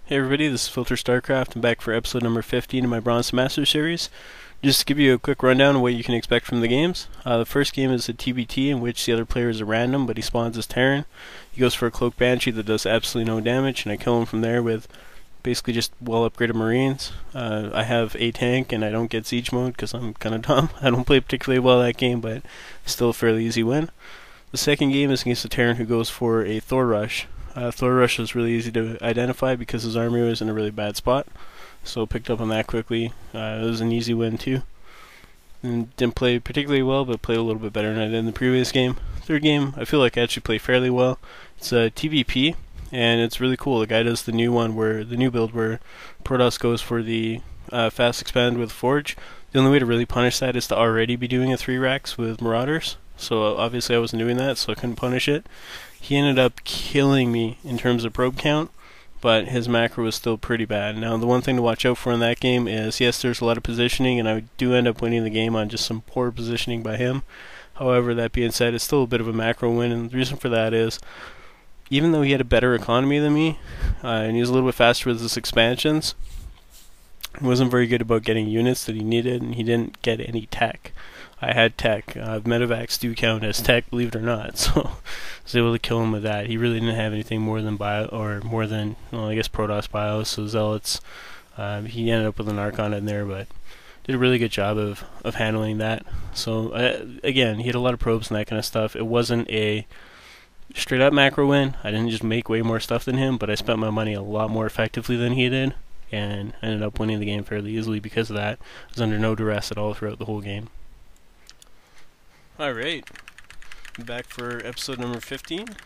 Hey everybody, this is Filter Starcraft. I'm back for episode number 15 of my Bronze Master series. Just to give you a quick rundown of what you can expect from the games. The first game is a TBT in which the other player is a random, but he spawns as Terran. He goes for a Cloak Banshee that does absolutely no damage, and I kill him from there with basically just well-upgraded Marines. I have a tank, and I don't get Siege mode because I'm kind of dumb. I don't play particularly well that game, but still a fairly easy win. The second game is against a Terran who goes for a Thor Rush. Thor Rush is really easy to identify because his army was in a really bad spot, so picked up on that quickly. It was an easy win too. And didn't play particularly well, but played a little bit better than I did in the previous game. Third game, I feel like I actually play fairly well. It's a TVP, and it's really cool. The guy does the new one, where the new build where Protoss goes for the fast expand with Forge. The only way to really punish that is to already be doing a 3 racks with Marauders. So obviously I wasn't doing that, so I couldn't punish it. He ended up killing me in terms of probe count, but his macro was still pretty bad. Now the one thing to watch out for in that game is, yes, there's a lot of positioning, and I do end up winning the game on just some poor positioning by him. However, that being said, it's still a bit of a macro win, and the reason for that is, even though he had a better economy than me, and he was a little bit faster with his expansions, he wasn't very good about getting units that he needed, and he didn't get any tech. I had tech. Medevacs do count as tech, believe it or not, so I was able to kill him with that. He really didn't have anything more than well, I guess Protoss bios, so Zealots. He ended up with an Archon in there, but did a really good job of handling that. So again, he had a lot of probes and that kind of stuff. It wasn't a straight up macro win. I didn't just make way more stuff than him, but I spent my money a lot more effectively than he did, and ended up winning the game fairly easily because of that. I was under no duress at all throughout the whole game. Alright, back for episode number 15.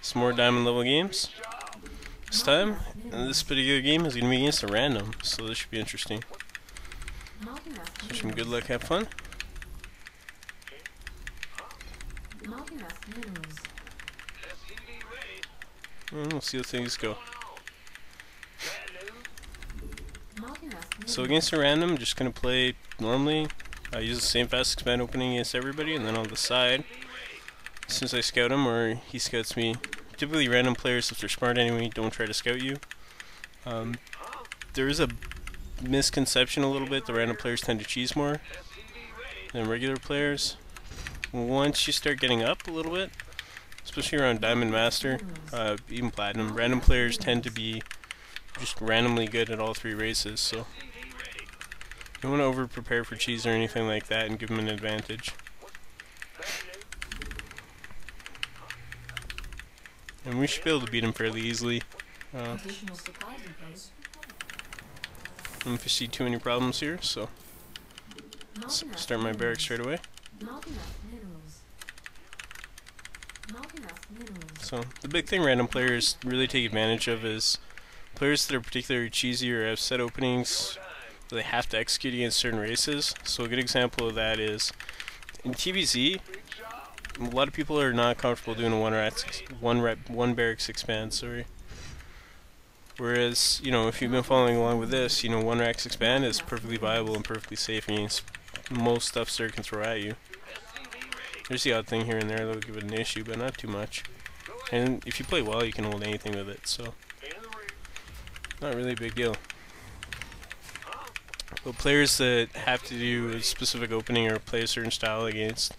Some more diamond level games. This time, this particular game is going to be against a random, so this should be interesting. So some good luck, have fun. And we'll see how things go. So against a random, I'm just going to play normally. I use the same fast expand opening against everybody, and then on the side, as soon as I scout him or he scouts me, typically random players, if they're smart anyway, don't try to scout you. There is a misconception a little bit, the random players tend to cheese more than regular players. Once you start getting up a little bit, especially around Diamond Master, even Platinum, random players tend to be just randomly good at all 3 races, so you don't want to over-prepare for cheese or anything like that and give them an advantage. And we should be able to beat him fairly easily. I don't foresee too many problems here, so let's start my barracks straight away. So the big thing random players really take advantage of is players that are particularly cheesy or have set openings they have to execute against certain races. So a good example of that is in TBZ, a lot of people are not comfortable doing a one barracks expand, sorry. Whereas, you know, if you've been following along with this, you know, 1 racks expand is perfectly viable and perfectly safe against most stuff Sir can throw at you. There's the odd thing here and there that'll give it an issue, but not too much. And if you play well, you can hold anything with it, so not really a big deal. But players that have to do a specific opening or play a certain style against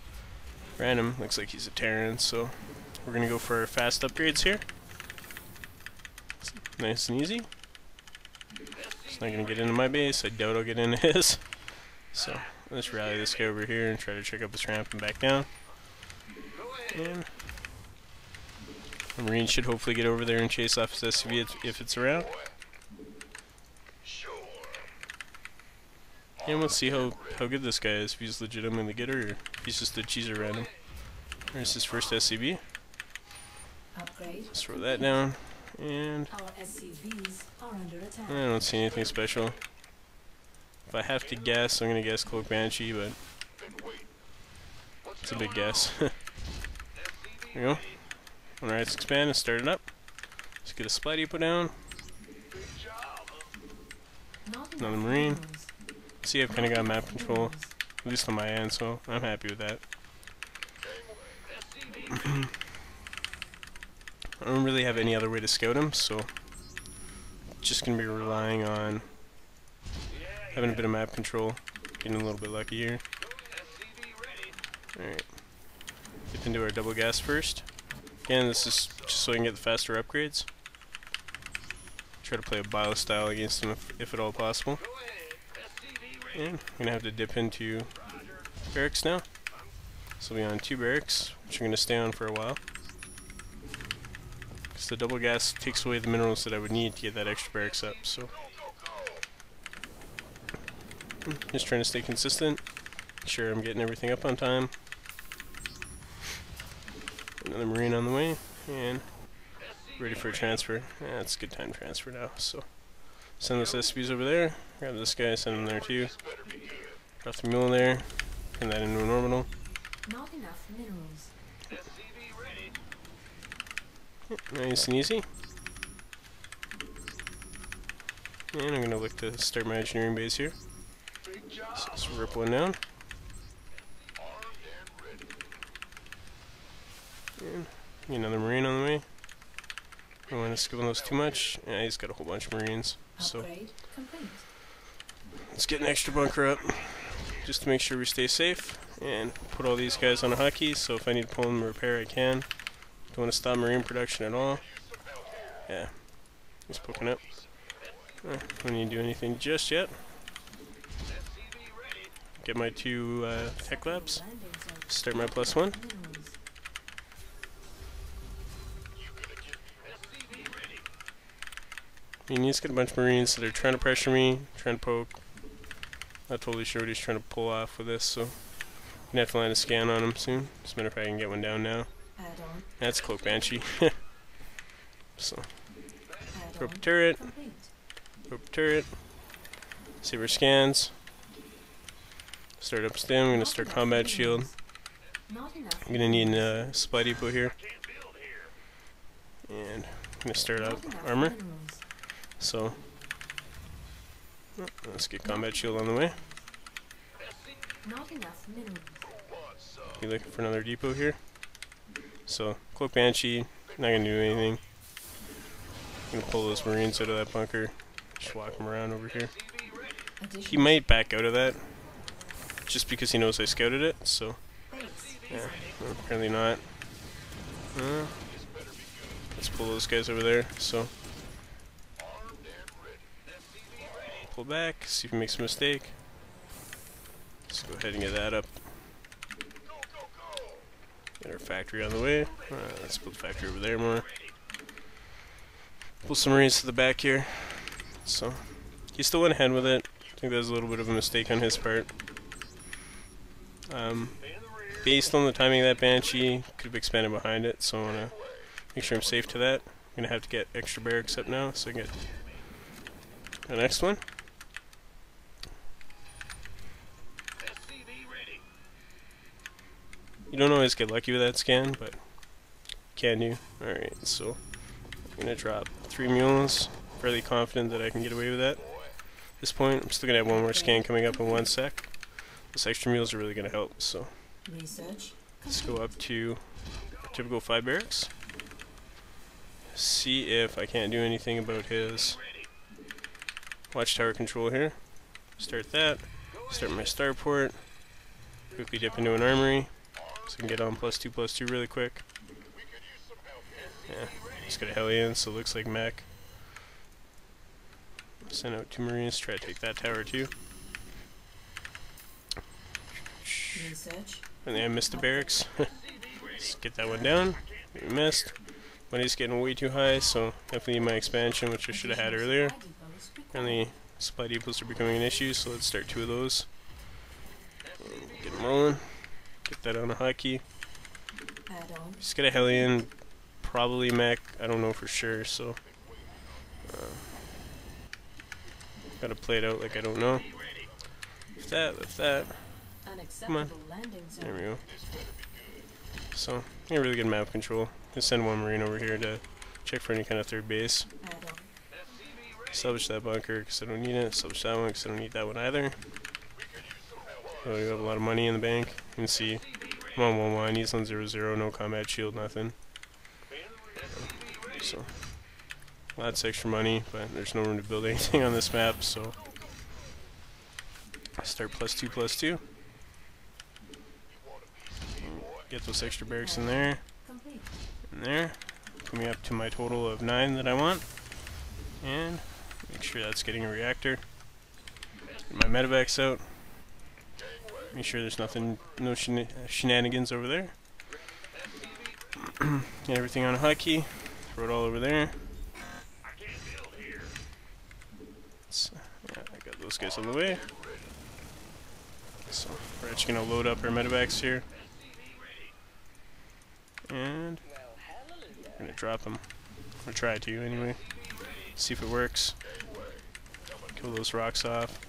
random, looks like he's a Terran, so we're going to go for our fast upgrades here. Nice and easy. It's not going to get into my base, I doubt I'll get into his. So let's rally this guy over here and try to check up his ramp and back down. And the Marine should hopefully get over there and chase off his SCV if it's around. And we'll see how good this guy is, if he's legitimately good or if he's just a cheeser random. There's his first SCV. Let's throw that down. And I don't see anything special. If I have to guess, I'm going to guess Cloak Banshee, but it's a big guess. There we go. Alright, let's expand and start it up. Let's get a Spidey put down. Another Marine. See, I've kind of got map control, at least on my end, so I'm happy with that. I don't really have any other way to scout him, so just going to be relying on having a bit of map control, getting a little bit lucky here. Alright, dip into our double gas first. Again, this is just so I can get the faster upgrades. Try to play a bio style against them if at all possible. And I'm going to have to dip into barracks now. So we'll be on 2 barracks, which I'm going to stay on for a while. Because the double gas takes away the minerals that I would need to get that extra barracks up. So just trying to stay consistent. Make sure I'm getting everything up on time. Another marine on the way, and ready for a transfer. Yeah, it's a good time to transfer now. So send those SCPs over there. Grab this guy, send him there too. Drop the mule there. Turn that into an orbital. Not enough minerals. Nice and easy. And I'm going to look to start my engineering base here. So let's rip one down. And another marine on the way. I don't want to skip on those too much. Yeah, he's got a whole bunch of marines. So let's get an extra bunker up just to make sure we stay safe. And put all these guys on a hotkey, so if I need to pull them to repair, I can. Don't want to stop marine production at all. Yeah, he's poking up. Don't need to do anything just yet. Get my 2 tech labs. Start my +1. I mean, he's got a bunch of marines that are trying to pressure me, trying to poke. Not totally sure what he's trying to pull off with this, so I'm gonna have to land a scan on him soon. As a matter of fact, I can get one down now. That's Cloak Banshee. So, rope turret, save our scans. Start up stem. I'm gonna start combat shield. I'm gonna need a supply depot here, and I'm gonna start up armor. So, let's get combat shield on the way. Be looking for another depot here. So, Cloak Banshee, not gonna do anything. I'm gonna pull those marines out of that bunker. Just walk them around over here. He might back out of that, just because he knows I scouted it, so. Yeah, apparently not. Let's pull those guys over there, so. Pull back, see if he makes a mistake. Let's go ahead and get that up. Get our factory on the way. Let's build the factory over there more. Pull some marines to the back here. So, he still went ahead with it. I think that was a little bit of a mistake on his part. Based on the timing of that Banshee, could have expanded behind it, so I want to make sure I'm safe to that. I'm going to have to get extra barracks up now, so I get the next one. You don't always get lucky with that scan, but can you? Alright, so I'm going to drop 3 mules. Fairly confident that I can get away with that. At this point, I'm still going to have one more scan coming up in 1 sec. Those extra mules are really going to help, so let's go up to our typical 5 barracks. See if I can't do anything about his watchtower control here. Start that. Start my starport. Quickly dip into an armory. So I can get on +2/+2 really quick. Yeah, just got a heli in, so it looks like Mech. Send out 2 marines, try to take that tower too. And then I missed the barracks. Let's get that one down. We missed. Money's getting way too high, so definitely need my expansion, which I should have had earlier. Apparently, supply depots are becoming an issue, so let's start 2 of those. Get them rolling. Get that on a hotkey. Just get a heli in, probably Mech, I don't know for sure, so gotta play it out like I don't know. Lift that. Come on. There we go. So, yeah, really good map control. Just send 1 marine over here to check for any kind of 3rd base. Salvage that bunker because I don't need it. Salvage that one because I don't need that one either. Oh, we have a lot of money in the bank. You can see I'm on 1-1, he's on 0-0, no combat shield, nothing. So, lots of extra money, but there's no room to build anything on this map, so I start +2/+2. Get those extra barracks in there, and there. Coming up to my total of 9 that I want, and make sure that's getting a reactor. Get my medevacs out. Make sure there's no shenanigans over there. Get everything on a hotkey. Throw it all over there. Yeah, I got those guys out of the way. So we're actually gonna load up our medevacs here, and we're gonna drop them. Or try to anyway. See if it works. Kill those rocks off.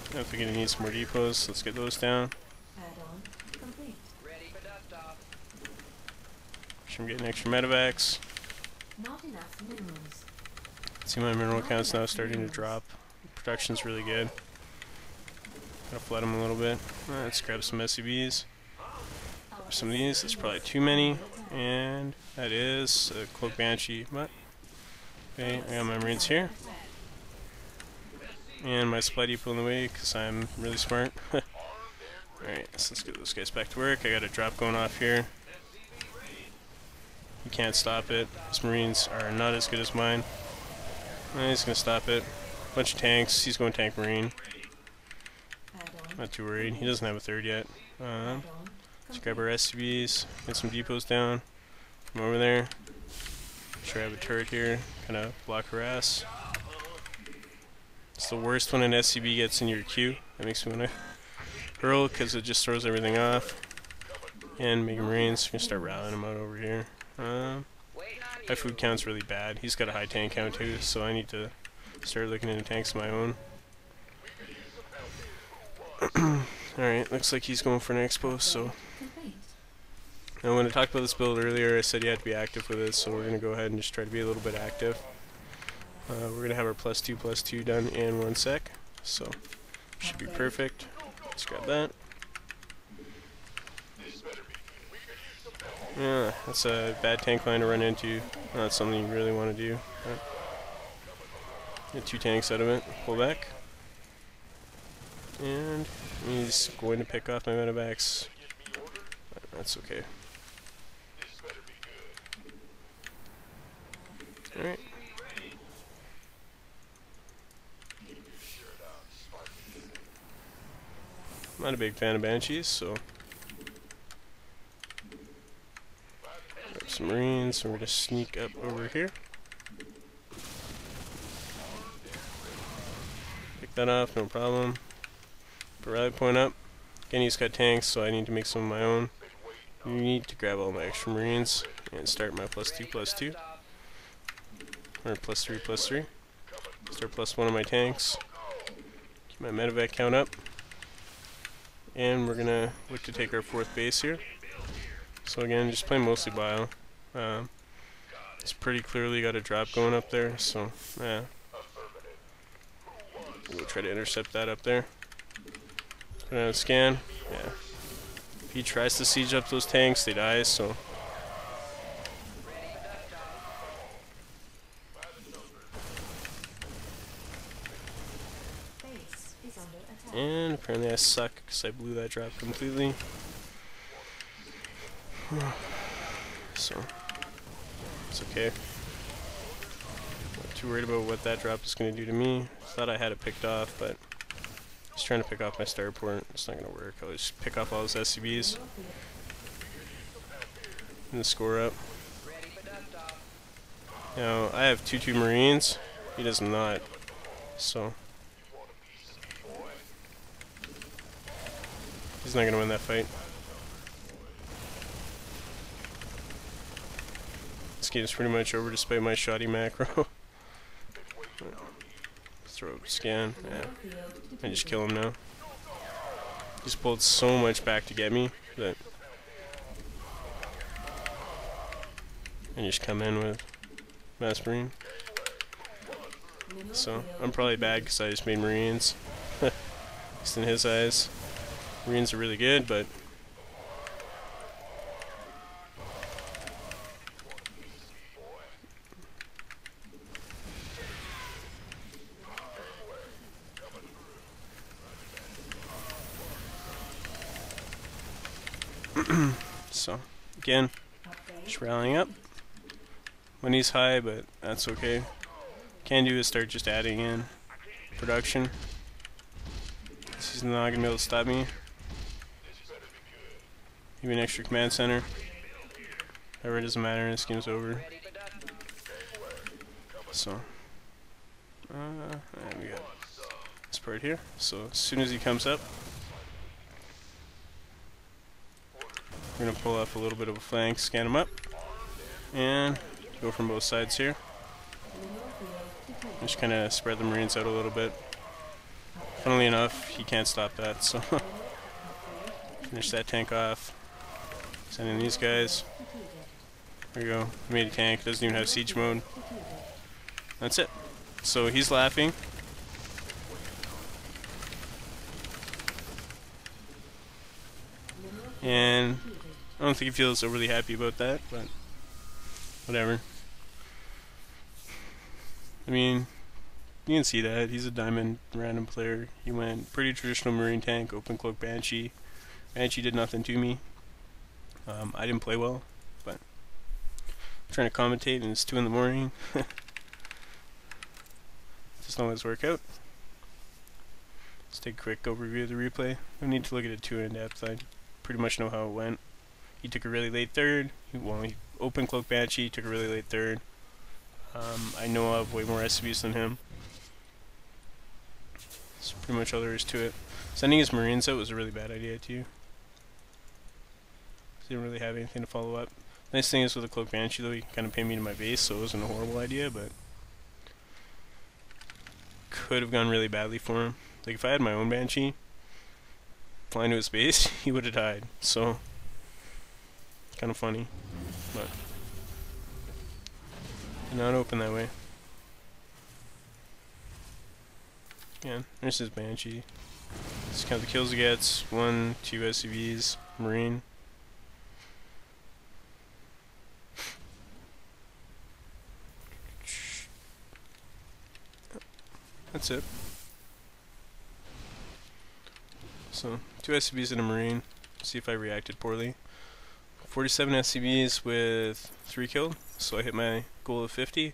I think we're gonna need some more depots. Let's get those down. I'm getting extra medevacs. Not enough minerals. See, my mineral count's now starting to drop. Production's really good. Gotta flood them a little bit. Let's grab some SCVs. Grab some of these. That's probably too many. And that is a Cloak Banshee. But okay, I got my Marines here. And my supply depot in the way because I'm really smart. Alright, so let's get those guys back to work. I got a drop going off here. You can't stop it. His Marines are not as good as mine. He's gonna stop it. Bunch of tanks. He's going tank Marine. Not too worried. He doesn't have a third yet. Let's grab our SCVs. Get some depots down. Come over there. Sure, I have a turret here. Kind of block her ass. It's the worst when an SCV gets in your queue. That makes me want to hurl because it just throws everything off. And Mega Marines. Gonna start rallying them out over here. My food count's really bad. He's got a high tank count too, so I need to start looking into tanks of my own. Alright, looks like he's going for an expo, so... Now when I talked about this build earlier, I said you had to be active with it, so we're going to go ahead and just try to be a little bit active. We're going to have our +2/+2 done in 1 sec, so should be perfect. Let's grab that. Yeah, that's a bad tank line to run into. Not something you really want to do. Get 2 tanks out of it. Pull back. And he's going to pick off my medevacs. That's okay. Alright. I'm not a big fan of Banshees, so... Grab some Marines, and we're going to sneak up over here. Pick that off, no problem. Put rally point up. Again, he's got tanks, so I need to make some of my own. You need to grab all my extra Marines and start my +2/+2. Or +3/+3. Start +1 on my tanks. Keep my medevac count up. And we're gonna look to take our 4th base here. So again, just play mostly bio. It's pretty clearly got a drop going up there, so yeah. We'll try to intercept that up there. Put out a scan. Yeah. If he tries to siege up those tanks, they die, so. And apparently I suck because I blew that drop completely. So, it's okay. Not too worried about what that drop is going to do to me. Thought I had it picked off, but just trying to pick off my starport. It's not going to work. I'll just pick off all his SCVs and score up. Now, I have 2/2 Marines. He does not. So, he's not going to win that fight. This game's pretty much over despite my shoddy macro. Throw up scan. Yeah. I just kill him now. He's pulled so much back to get me that I just come in with Mass Marine. So I'm probably bad because I just made Marines. At least in his eyes. Marines are really good, but So, again, just rallying up. Money's high, but that's okay. Can do is start just adding in production. He's not gonna be able to stop me. Give me an extra command center. However, it doesn't matter, this game's over. So, and we got this part here. So, as soon as he comes up, we're gonna pull off a little bit of a flank, scan him up, and go from both sides here. Just kind of spread the Marines out a little bit. Funnily enough, he can't stop that, so finish that tank off. Send in these guys. There we go. Made a tank, doesn't even have siege mode. That's it. So he's laughing. And I don't think he feels overly happy about that, but whatever. I mean, you can see that. He's a diamond random player. He went pretty traditional Marine tank, open cloak Banshee. Banshee did nothing to me. I didn't play well, but I'm trying to commentate and it's 2 in the morning. Doesn't always work out. Let's take a quick overview of the replay. No need to look at it too in depth. I pretty much know how it went. He took a really late third. He open cloak Banshee, took a really late third. I know I have way more SCVs than him. That's pretty much all there is to it. Sending his Marines out was a really bad idea too. He didn't really have anything to follow up. Nice thing is with the Cloak Banshee though, he kind of pinned me to my base, so it wasn't a horrible idea, but could have gone really badly for him. Like if I had my own Banshee flying to his base, he would have died. So kind of funny, but did not open that way. Again, there's his Banshee. Just count the kills he gets. 1, 2 SCVs, Marine. That's it. So, 2 SCVs and a Marine. See if I reacted poorly. 47 SCVs with 3 killed, so I hit my goal of 50.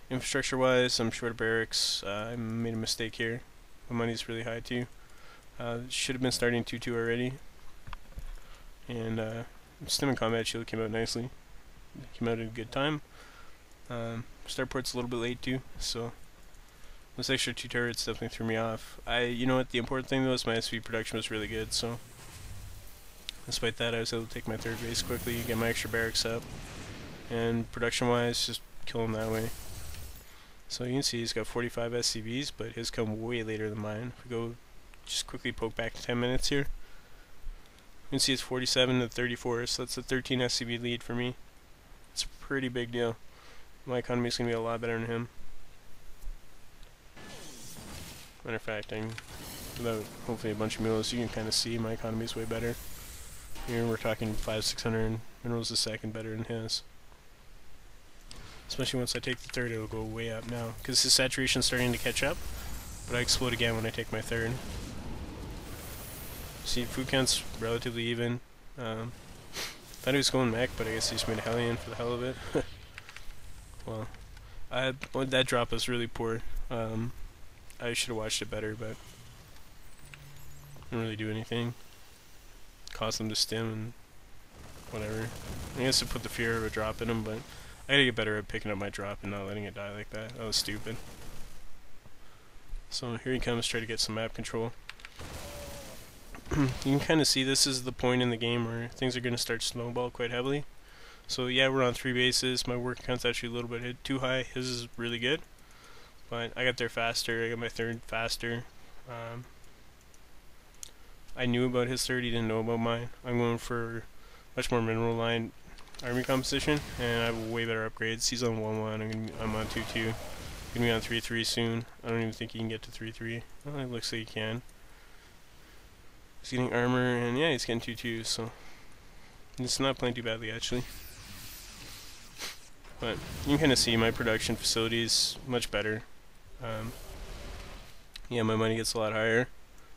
Infrastructure wise, I'm short of barracks. I made a mistake here. My money's really high too. Should have been starting 2-2 already. And Stim and Combat Shield came out nicely. Came out at a good time. Starport's a little bit late too, so those extra 2 turrets definitely threw me off. You know what, the important thing though is my SV production was really good, so despite that I was able to take my 3rd base quickly, get my extra barracks up, and production wise, just kill him that way. So you can see he's got 45 SCVs, but his come way later than mine. If we go just quickly poke back to 10 minutes here, you can see it's 47 to 34, so that's a 13 SCV lead for me. It's a pretty big deal. My economy is going to be a lot better than him. Matter of fact, without hopefully a bunch of mules, you can kind of see my economy is way better. Here we're talking 500-600 minerals a second better than his. Especially once I take the 3rd, it'll go way up now. Because his saturation's starting to catch up, but I explode again when I take my 3rd. See, food count's relatively even. Thought he was going mech, but I guess he just made a Hellion for the hell of it. Well, that drop was really poor. I should have watched it better, but didn't really do anything. Caused them to stim and whatever. I guess it put the fear of a drop in him, but I gotta get better at picking up my drop and not letting it die like that. That was stupid. So here he comes, try to get some map control. You can kind of see this is the point in the game where things are going to start to snowball quite heavily. So yeah, we're on 3 bases. My work count's actually a little bit too high. His is really good, but I got there faster. I got my 3rd faster. I knew about his 3rd, he didn't know about mine. I'm going for much more mineral line army composition, and I have way better upgrades. He's on 1-1, I'm on 2-2. Gonna be on 3-3 soon. I don't even think he can get to 3-3. Well, it looks like he can. He's getting armor, and yeah, he's getting 2-2, so it's not playing too badly actually. But you can kind of see my production facilities much better. Yeah, my money gets a lot higher,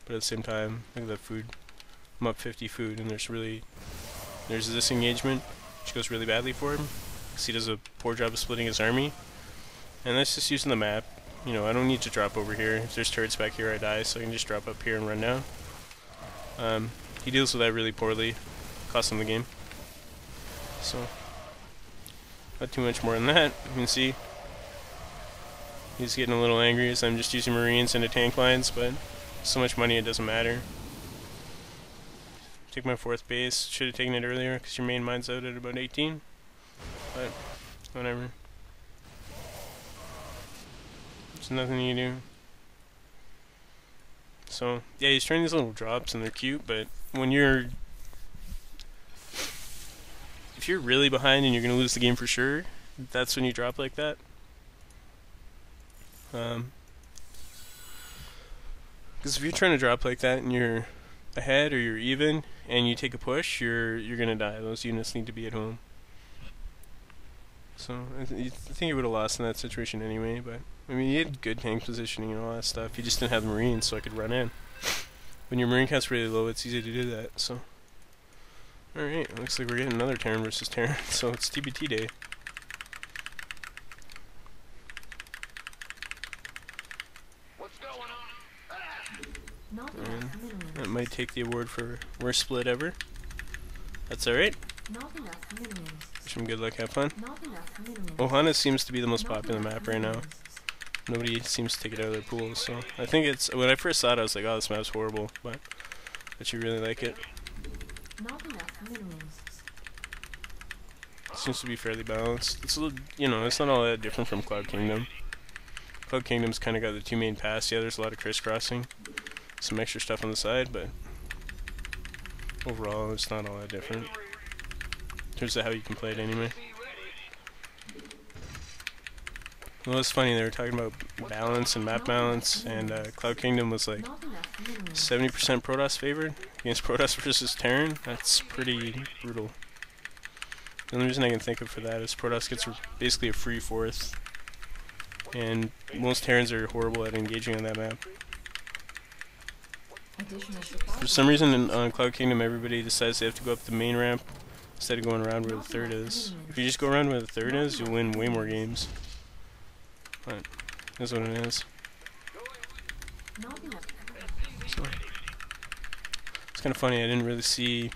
but at the same time, look at that food. I'm up 50 food, and there's really There's this engagement, which goes really badly for him, because he does a poor job of splitting his army. And that's just using the map. You know, I don't need to drop over here. If there's turrets back here, I die, so I can just drop up here and run down. He deals with that really poorly, costs him the game. So, not too much more than that. You can see he's getting a little angry as I'm just using Marines into tank lines, but so much money it doesn't matter. Take my 4th base. Should have taken it earlier because your main mine's out at about 18. But, whatever. There's nothing you can do. So, yeah, he's trying these little drops and they're cute, but when you're... if you're really behind and you're going to lose the game for sure, that's when you drop like that. Because if you're trying to drop like that and you're ahead or you're even and you take a push, you're gonna die. Those units need to be at home. So I think he would have lost in that situation anyway. But I mean, he had good tank positioning and all that stuff. He just didn't have the Marines, so I could run in. When your Marine count's really low, it's easy to do that. So all right, looks like we're getting another Terran versus Terran. So it's TBT day. That might take the award for worst split ever. That's alright. Wish him good luck, have fun. Ohana seems to be the most popular map right now. Nobody seems to take it out of their pools, so I think it's... when I first saw it I was like, oh, this map's horrible, but you really like it. Seems to be fairly balanced. It's a little, you know, it's not all that different from Cloud Kingdom. Cloud Kingdom's kind of got the 2 main paths. Yeah, there's a lot of crisscrossing. Some extra stuff on the side, but overall it's not all that different in terms of how you can play it anyway. Well, it's funny, they were talking about balance and map balance, and Cloud Kingdom was like 70% Protoss favored against Protoss versus Terran. That's pretty brutal. The only reason I can think of for that is Protoss gets basically a free 4th, and most Terrans are horrible at engaging on that map. For some reason on Cloud Kingdom everybody decides they have to go up the main ramp instead of going around where the 3rd is. If you just go around where the 3rd is, you'll win way more games. But that's what it is. So, it's kind of funny, I didn't really see,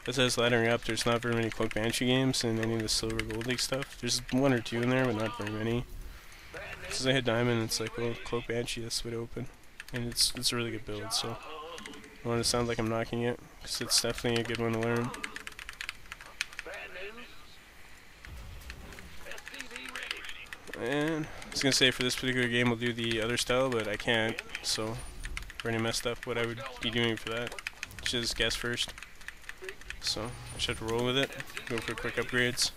as I was laddering up, there's not very many Cloak Banshee games and any of the Silver Gold League stuff. There's 1 or 2 in there, but not very many. Since I hit Diamond, it's like, well, Cloak Banshee, that's the way to open. And it's a really good build, so I don't want to sound like I'm knocking it, because it's definitely a good one to learn. And I was going to say for this particular game we'll do the other style, but I can't, so I've already messed up what I would be doing for that, which is guess first. So I just have to roll with it, go for quick upgrades.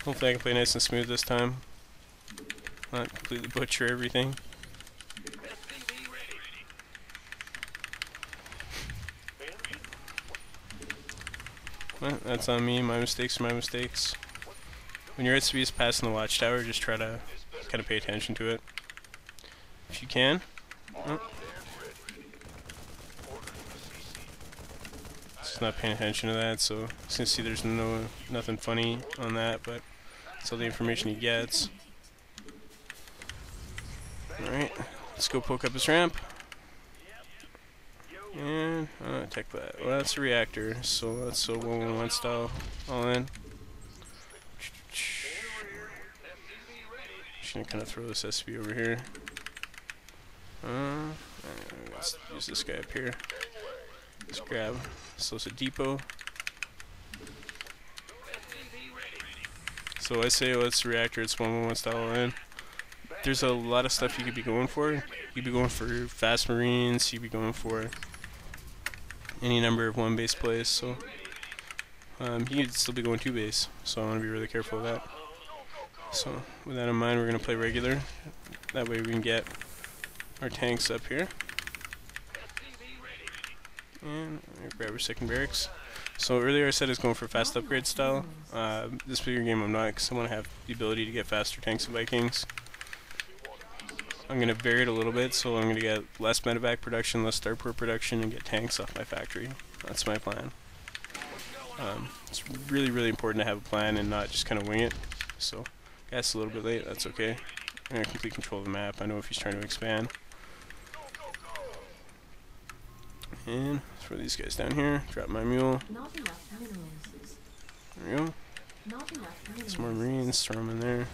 Hopefully I can play nice and smooth this time. Not completely butcher everything. Well, that's on me. My mistakes are my mistakes. When you're at speeds passing the watchtower, just try to kind of pay attention to it. If you can. Oh. Just not paying attention to that, so you can see there's nothing funny on that, but that's all the information he gets. Alright, let's go poke up his ramp. And attack that. Well, that's a reactor, so that's a 1-1-1 style. All in. Just gonna kind of throw this SB over here. Let's use this guy up here. Let's grab. So it's a depot. So I say, well, it's a reactor. It's 1-1-1 style all in. There's a lot of stuff you could be going for. You could be going for fast Marines. You could be going for any number of 1-base plays. So you could still be going 2-base. So I want to be really careful of that. So with that in mind, we're going to play regular. That way we can get our tanks up here. And grab our second barracks. So earlier I said I was going for fast upgrade style. This particular game I'm not, because I want to have the ability to get faster tanks and Vikings. I'm going to vary it a little bit, so I'm going to get less medevac production, less starport production, and get tanks off my factory. That's my plan. It's really, really important to have a plan and not just kind of wing it. So, gas a little bit late, that's okay. I'm going to complete control of the map. I know if he's trying to expand. And throw these guys down here, drop my mule. Not enough minerals. There we go. Not enough minerals. Some more marines, throw them in there.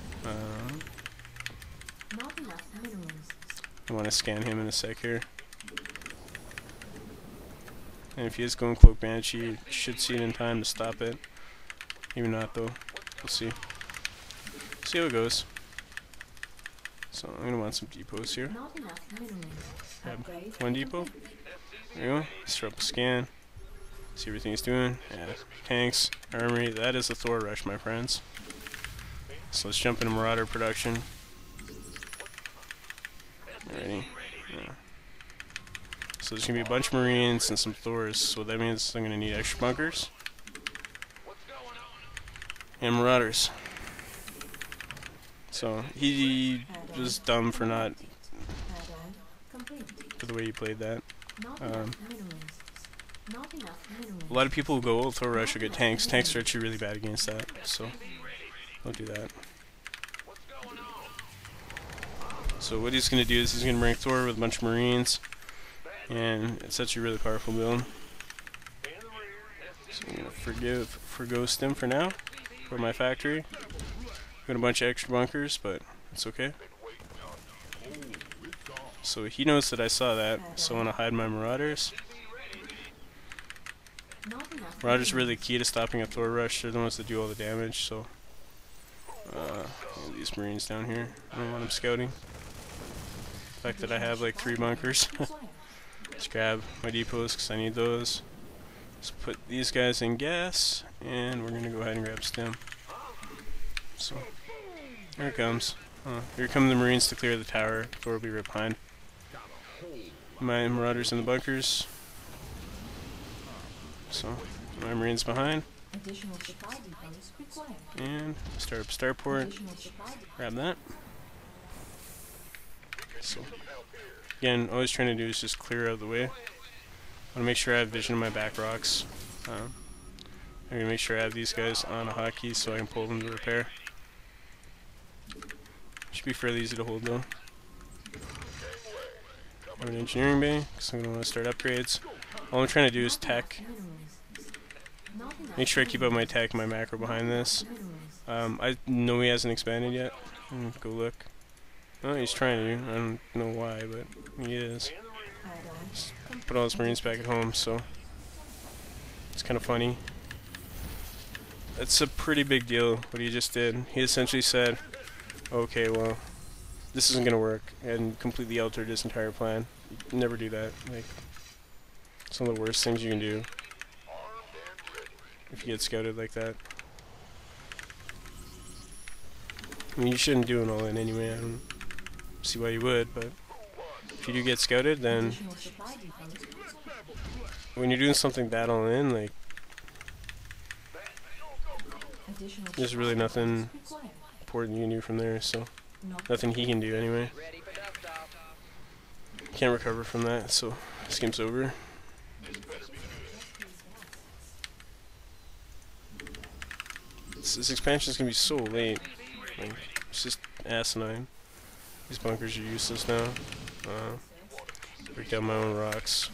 Not enough minerals. I want to scan him in a sec here. And if he is going Cloak Banshee, you should see it in time to stop it. Maybe not though. We'll see. See how it goes. So I'm gonna want some depots here. Not enough minerals. Grab one depot. There we go. Let's throw up a scan. See everything he's doing. Yeah, tanks, armory. That is a Thor rush, my friends. So let's jump into Marauder production. Alrighty. Yeah. So there's gonna be a bunch of Marines and some Thors. So that means I'm gonna need extra bunkers and Marauders. So he was dumb for not for the way he played that. A lot of people who go old Thor rush will get tanks. Tanks are actually really bad against that, so don't do that. So what he's going to do is he's going to bring Thor with a bunch of Marines, and it's such a really powerful build. So I'm going to forgo Stim for now, for my factory. Got a bunch of extra bunkers, but it's okay. So he knows that I saw that, so I want to hide my Marauders. Marauders are really key to stopping a Thor rush. They're the ones that do all the damage, so these Marines down here, I don't want them scouting. The fact that I have like 3 bunkers. Let's grab my depots because I need those. Let's put these guys in gas, and we're gonna go ahead and grab Stim. So here it comes. Here come the Marines to clear the tower. Thor will be right behind. My Marauders in the bunkers. So my Marines behind. And start up starport. Grab that. So again, all I was trying to do is just clear out of the way. I want to make sure I have vision of my back rocks. I'm going to make sure I have these guys on a hotkey so I can pull them to repair. Should be fairly easy to hold though. I have an engineering bay because I'm going to want to start upgrades. All I'm trying to do is tech. Make sure I keep up my tech and my macro behind this. I know he hasn't expanded yet. Go look. Oh, he's trying to. I don't know why, but he is. Just put all his Marines back at home, so it's kind of funny. It's a pretty big deal what he just did. He essentially said, okay, well, this isn't going to work, and completely altered his entire plan. You never do that. Like, it's one of the worst things you can do if you get scouted like that. I mean, you shouldn't do an all-in anyway. I don't see why you would, but if you do get scouted, then when you're doing something bad all-in, like, there's really nothing important you can do from there, so nothing he can do anyway. Can't recover from that, so this game's over. This expansion is gonna be so late. Like, it's just asinine. These bunkers are useless now. Break down my own rocks.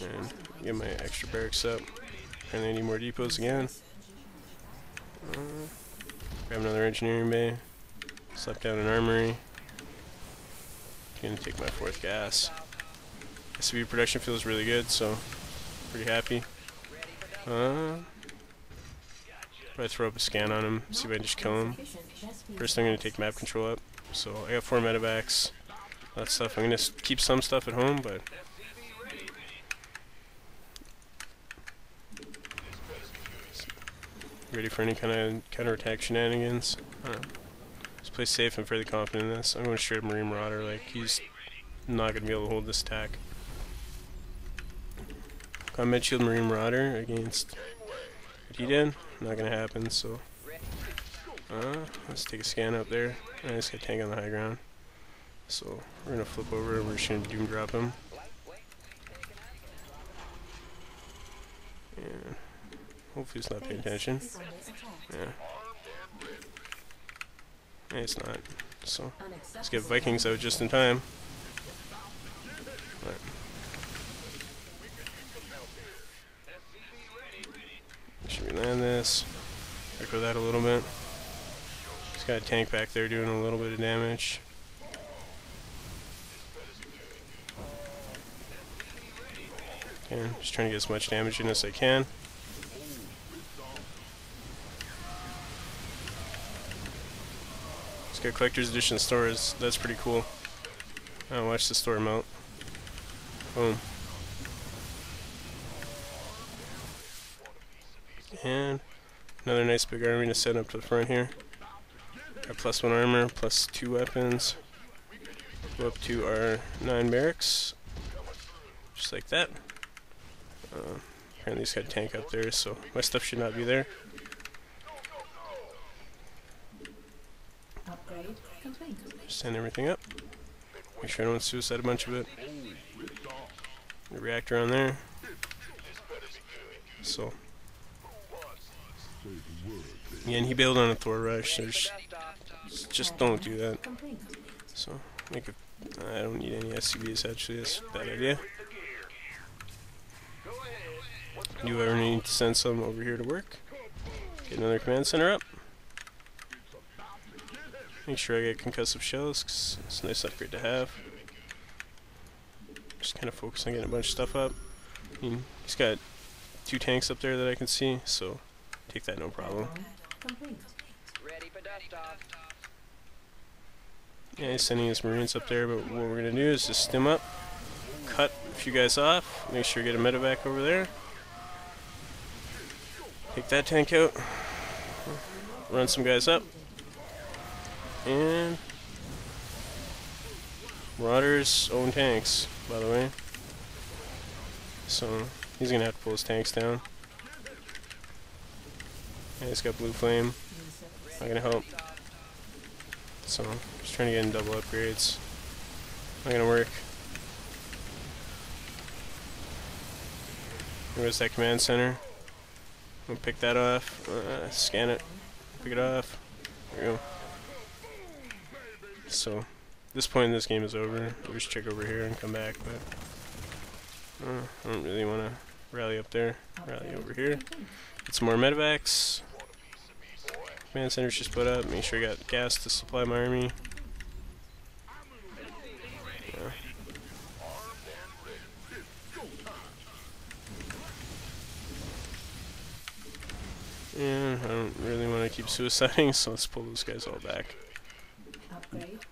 And get my extra barracks up. And I need more depots again. Grab another engineering bay. Slap down an armory. Gonna take my 4th gas. SCV production feels really good, so pretty happy. Probably throw up a scan on him, see if I can just kill him. First I'm going to take map control up. So I got 4 medevacs, that stuff. I'm going to keep some stuff at home, but ready for any kind of counterattack shenanigans. Just play safe and fairly confident in this. I'm going straight up Marine Marauder, like he's not going to be able to hold this attack. Combat Shield Marine Marauder against what he did, not going to happen, so Let's take a scan up there. I just got a tank on the high ground. So we're gonna flip over and we're just gonna doom drop him. And hopefully he's not paying attention. Yeah. Yeah, it's not. So let's get Vikings out just in time. Right. Should we land this? Echo that a little bit. He's got a tank back there doing a little bit of damage. Okay, just trying to get as much damage in as I can. Let's get Collector's Edition stores. That's pretty cool. Oh, watch the store melt. Boom. And another nice big army to set up to the front here. Got +1 armor, +2 weapons. Go up to our 9 barracks. Just like that. Apparently he's got a tank up there, so my stuff should not be there. Upgrade complete. Send everything up. Make sure I don't suicide a bunch of it. The reactor on there. So. Again, he bailed on a Thor rush. Just don't do that. So, make a. I don't need any SCVs actually. That's a bad idea. Do I ever need to send some over here to work? Get another command center up. Make sure I get concussive shells, because it's a nice upgrade to have. Just kind of focus on getting a bunch of stuff up. I mean, he's got 2 tanks up there that I can see, so take that no problem. Yeah, he's sending his Marines up there, but what we're going to do is just stim up, cut a few guys off, make sure you get a medevac over there. Take that tank out, run some guys up, and Marauder's own tanks, by the way. So he's going to have to pull his tanks down. Yeah, he's got blue flame, not going to help. So just trying to get in double upgrades, not going to work. There's that command center. We'll pick that off, scan it, pick it off. There we go. So, this point in this game is over. We'll just check over here and come back, but I don't really want to rally up there. Rally over here. Get some more medevacs. Command center's just put up. Make sure I got gas to supply my army. Yeah. And I don't really want to keep suiciding, so let's pull those guys all back.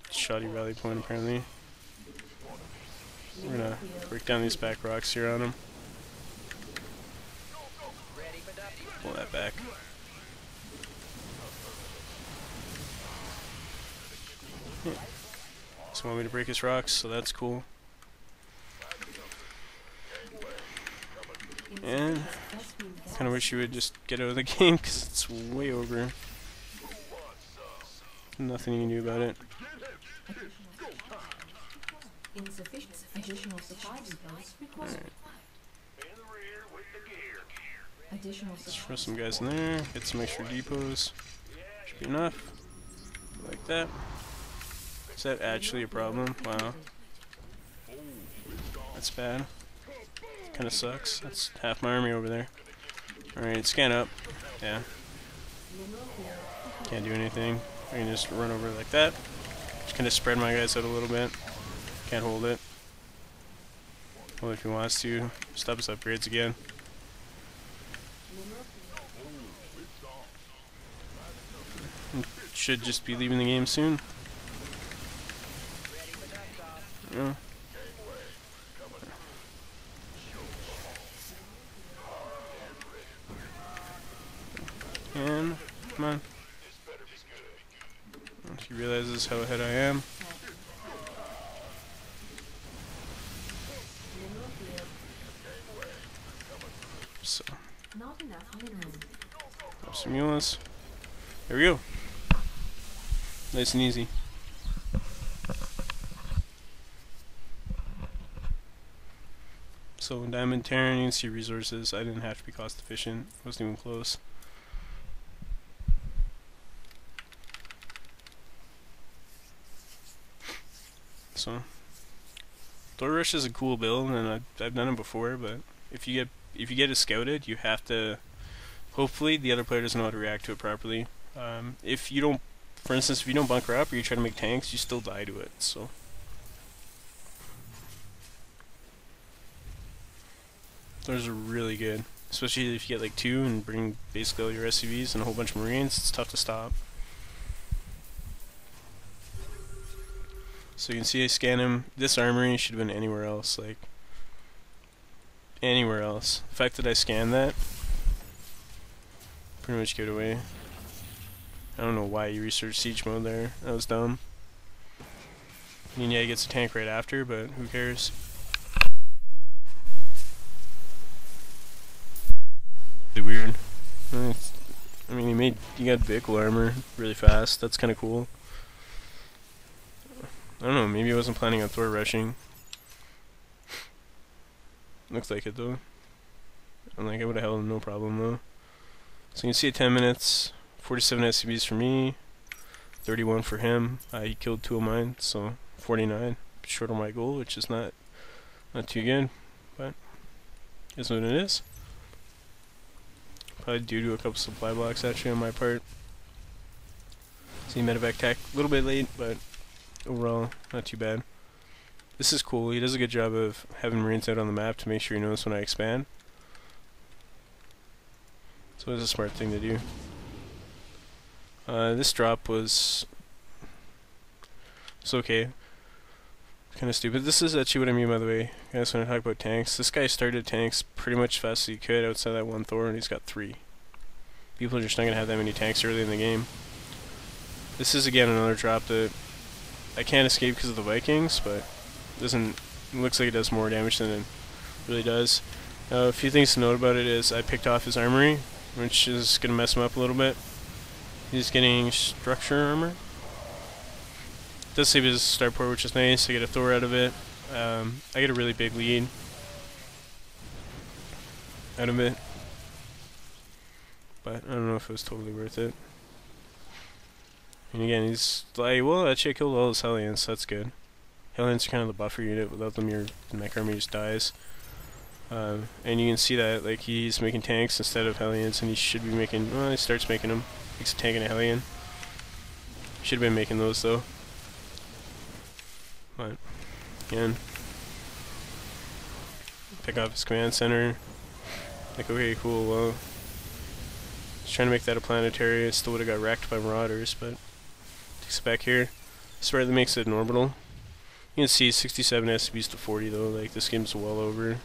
Shoddy rally point apparently. We're gonna break down these back rocks here on them. Pull that back. Yeah. So want me to break his rocks, so that's cool. And kind of wish you would just get out of the game because it's way over. Nothing you can do about it. Insufficient additional supply depots requested. Additional Let's throw some guys in there, get some extra depots. Should be enough. Like that. Is that actually a problem? Wow. That's bad. Kinda sucks. That's half my army over there. Alright, scan up. Yeah. Can't do anything. I can just run over like that. Just kinda spread my guys out a little bit. Can't hold it. Well, if he wants to, stop his upgrades again. Should just be leaving the game soon. Yeah. And come on. Once he realizes how ahead I am. So, Not enough mineral. grab some mules. There we go. Nice and easy. So in Diamond Terran, you can see resources. I didn't have to be cost efficient. Wasn't even close. So Thor Rush is a cool build, and I've done it before. But if you get it scouted, you have to. Hopefully, the other player doesn't know how to react to it properly. If you don't, for instance, if you don't bunker up or you try to make tanks, you still die to it. So those are really good, especially if you get like 2 and bring basically all your SCVs and a whole bunch of Marines. It's tough to stop. So you can see I scan him. This armory should have been anywhere else, like anywhere else. The fact that I scanned that pretty much gave it away. I don't know why you researched siege mode there. That was dumb. I mean, yeah, he gets a tank right after, but who cares? Really weird. I mean, he got vehicle armor really fast. That's kind of cool. I don't know, maybe I wasn't planning on Thor rushing. Looks like it though. I'm like, I would have held him no problem though. So you can see at 10 minutes, 47 SCVs for me, 31 for him. He killed 2 of mine, so 49. Short of my goal, which is not too good, but is what it is. Probably due to a couple supply blocks actually on my part. See medevac tech, a little bit late, but overall, not too bad. This is cool. He does a good job of having Marines out on the map to make sure he knows when I expand. So it's a smart thing to do. This drop was okay. Kind of stupid. This is actually what I mean, by the way, guys, when I talk about tanks. This guy started tanks pretty much as fast as he could outside that one Thor, and he's got 3. People are just not going to have that many tanks early in the game. This is, again, another drop that I can't escape because of the Vikings, but it looks like it does more damage than it really does. A few things to note about it is I picked off his armory, which is going to mess him up a little bit. He's getting structure armor. It does save his starport, which is nice. I get a Thor out of it. I get a really big lead out of it, but I don't know if it was totally worth it. And again, he's like, well, actually I killed all his Hellions, so that's good. Hellions are kind of the buffer unit. Without them, your mech army just dies. And you can see that, like, he's making tanks instead of Hellions, and he should be making, well, he starts making them. Makes a tank and a Hellion. Should have been making those, though. But, again, pick off his command center. Like, okay, cool, well, just trying to make that a planetary. I still would have got wrecked by Marauders, but takes it back here. This part that makes it an orbital. You can see 67 SCVs to 40, though. Like, this game's well over.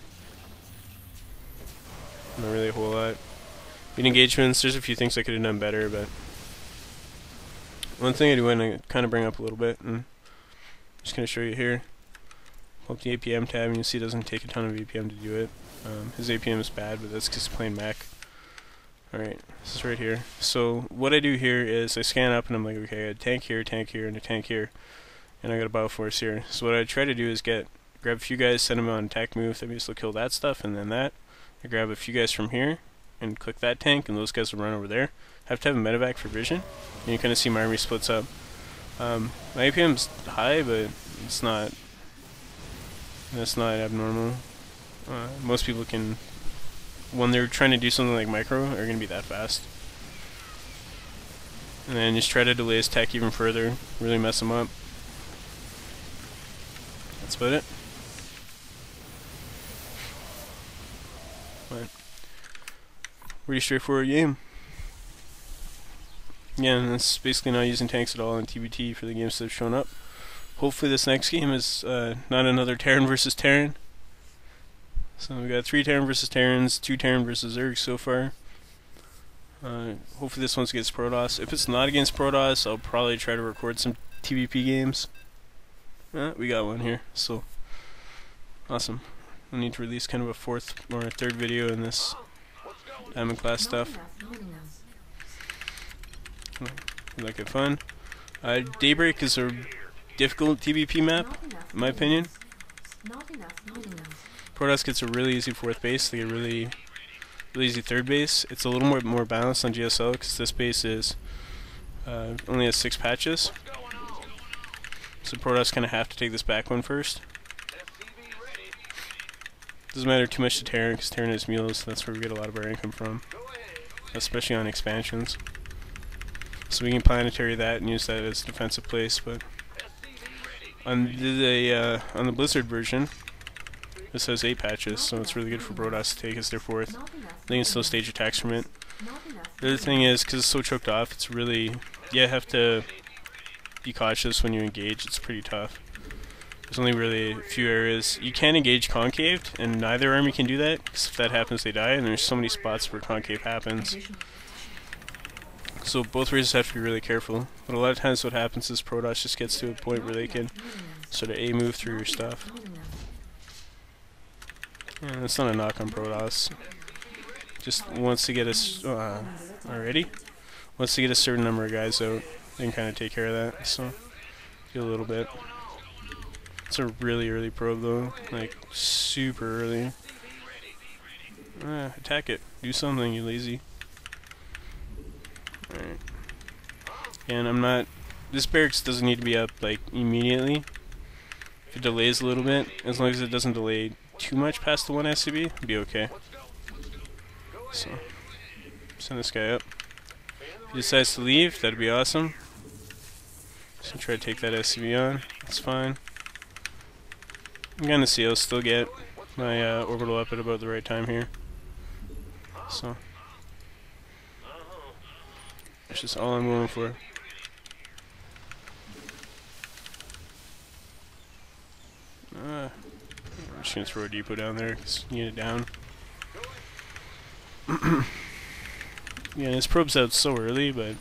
Not really a whole lot. Beat engagements, there's a few things I could have done better, but one thing I do want to kind of bring up a little bit, and I'm just going to show you here. Pull up the APM tab, and you see it doesn't take a ton of APM to do it. His APM is bad, but that's because he's playing Mech. Alright, this is right here. So what I do here is I scan up, and I'm like, okay, I got a tank here, and a tank here, and I got a battle force here. So what I try to do is grab a few guys, send them on attack move, that means they'll kill that stuff, and then that. I grab a few guys from here, and click that tank, and those guys will run over there. Have to have a medevac for vision, and you kind of see my army splits up. My APM's high, but that's not abnormal. Most people can, when they're trying to do something like micro, are going to be that fast. And then just try to delay his tech even further, really mess him up. That's about it. But pretty straightforward game. Again, it's basically not using tanks at all in TBT for the games that have shown up. Hopefully this next game is not another Terran versus Terran. So we got 3 Terran versus Terrans, 2 Terran versus Zergs so far. Hopefully this one's against Protoss. If it's not against Protoss, I'll probably try to record some TVP games. We got one here, so awesome. I need to release kind of a 4th or a 3rd video in this Diamond class stuff. Like it fun. Daybreak is a difficult TBP map, in my opinion. Not enough. Protoss gets a really easy 4th base, they get really easy 3rd base. It's a little more balanced on GSL because this base is only has 6 patches. So Protoss kind of have to take this back one first. Doesn't matter too much to Terran because Terran has mules, so that's where we get a lot of our income from. Especially on expansions. So we can planetary that and use that as a defensive place, but on the Blizzard version, this has 8 patches, so it's really good for Protoss to take as their 4th. They can still stage attacks from it. The other thing is, because it's so choked off, it's really, you have to be cautious when you engage. It's pretty tough. There's only really a few areas. You can engage concaved, and neither army can do that, because if that happens they die, and there's so many spots where concave happens. So both races have to be really careful. But a lot of times what happens is Protoss just gets to a point where they can sort of A-move through your stuff. Yeah, that's not a knock on Protoss. Just once they get us already, once they get a certain number of guys out, they can kind of take care of that. So get a little bit. It's a really early probe though, like super early. Attack it. Do something, you lazy. Alright. And I'm not. This barracks doesn't need to be up like immediately. If it delays a little bit, as long as it doesn't delay too much past the 1 SCB, it'll be okay. So, send this guy up. If he decides to leave, that'd be awesome. So try to take that SCB on. That's fine. I'm gonna see. I'll still get my orbital up at about the right time here. So, that's just all I'm going for. I'm just gonna throw a depot down there because you need it down. Yeah, this probe's out so early, but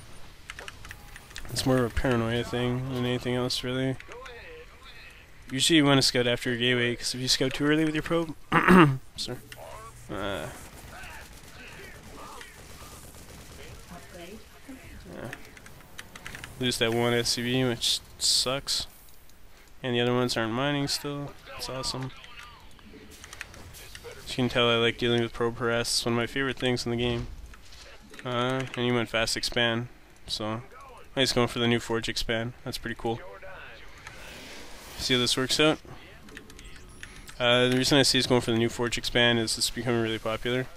it's more of a paranoia thing than anything else, really. Usually you want to scout after your gateway, because if you scout too early with your probe, sorry, lose that 1 SCV, which sucks. And the other ones aren't mining still. It's awesome. As you can tell, I like dealing with probe harass. It's one of my favorite things in the game. And you went fast expand, so nice going for the new Forge expand. That's pretty cool. See how this works out? The reason I say it's going for the new Forge expand is it's becoming really popular.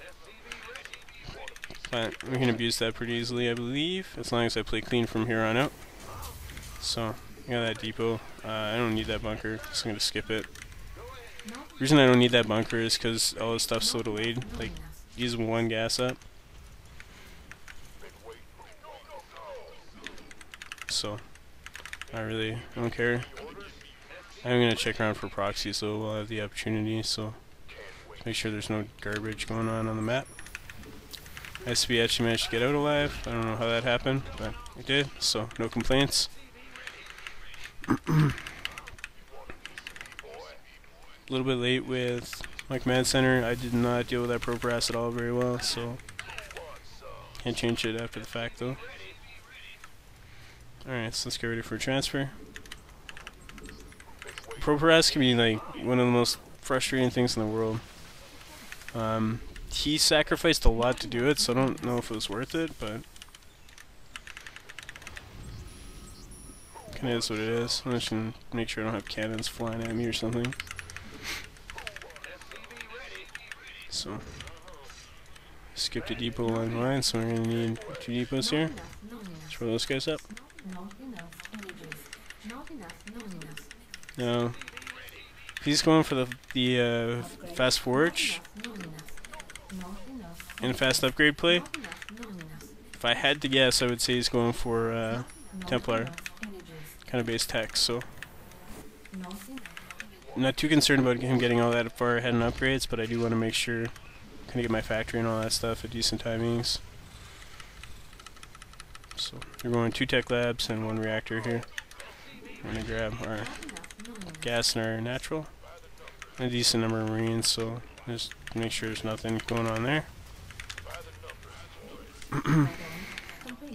But we can abuse that pretty easily, I believe, as long as I play clean from here on out. So, I got that depot. I don't need that bunker, so I'm going to skip it. The reason I don't need that bunker is because all this stuff's so delayed. Like, using 1 gas up. So, I really don't care. I'm going to check around for proxies, so we'll have the opportunity, so make sure there's no garbage going on the map. SB actually managed to get out alive. I don't know how that happened, but it did, so no complaints. A little bit late with my command center. I did not deal with that probe harass at all very well, so can't change it after the fact though. Alright, so let's get ready for a transfer. Probe harass can be like one of the most frustrating things in the world. He sacrificed a lot to do it, so I don't know if it was worth it, but kinda is what it is. I'm just gonna make sure I don't have cannons flying at me or something. So, skipped a depot along line, so we're gonna need 2 depots here. Let's throw those guys up. Now, if he's going for the fast forge and fast upgrade play, if I had to guess, I would say he's going for Templar kind of base tech. So, I'm not too concerned about him getting all that far ahead in upgrades, but I do want to make sure I can get my factory and all that stuff at decent timings. So we're going 2 tech labs and 1 reactor here. We're gonna grab our gas and our natural. A decent number of marines, so just make sure there's nothing going on there.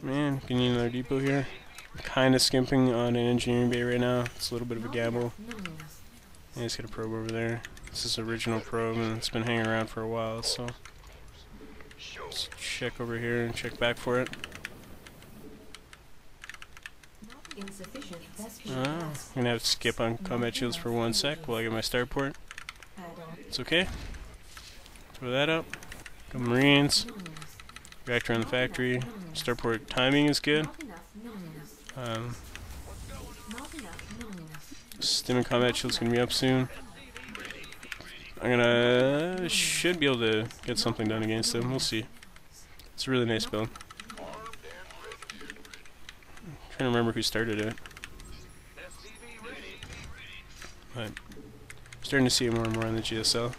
Man, can you need another depot here? I'm kind of skimping on an engineering bay right now. It's a little bit of a gamble. Yeah, he's got a probe over there. This is original probe and it's been hanging around for a while, so let's check over here and check back for it. I'm gonna have to skip on combat shields for 1 sec while I get my starport. It's okay. Throw that up. Go Marines. Reactor on the factory. Starport timing is good. Stim and combat shield's gonna be up soon. Should be able to get something done against them. We'll see. It's a really nice build. I'm trying to remember who started it. But I'm starting to see it more and more on the GSL.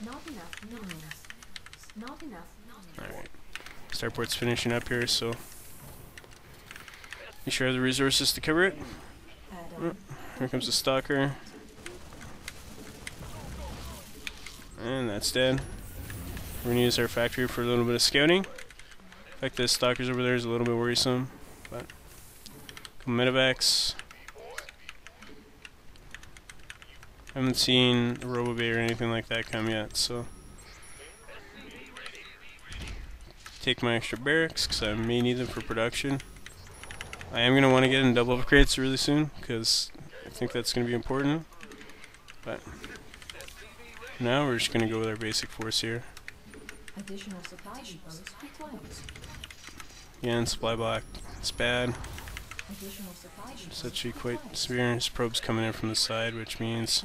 Alright. Starport's finishing up here, so make sure I have the resources to cover it. Oh, here comes the stalker. And that's dead. We're going to use our factory for a little bit of scouting. The fact that stalker's over there is a little bit worrisome, but couple medevacs. I haven't seen a robobay or anything like that come yet, so take my extra barracks because I may need them for production. I am going to want to get in double upgrades really soon because I think that's going to be important. But now we're just going to go with our basic force here. Additional supply depots required. Again, supply block. It's bad. Additional supply depots It's actually quite severe. His probe's coming in from the side, which means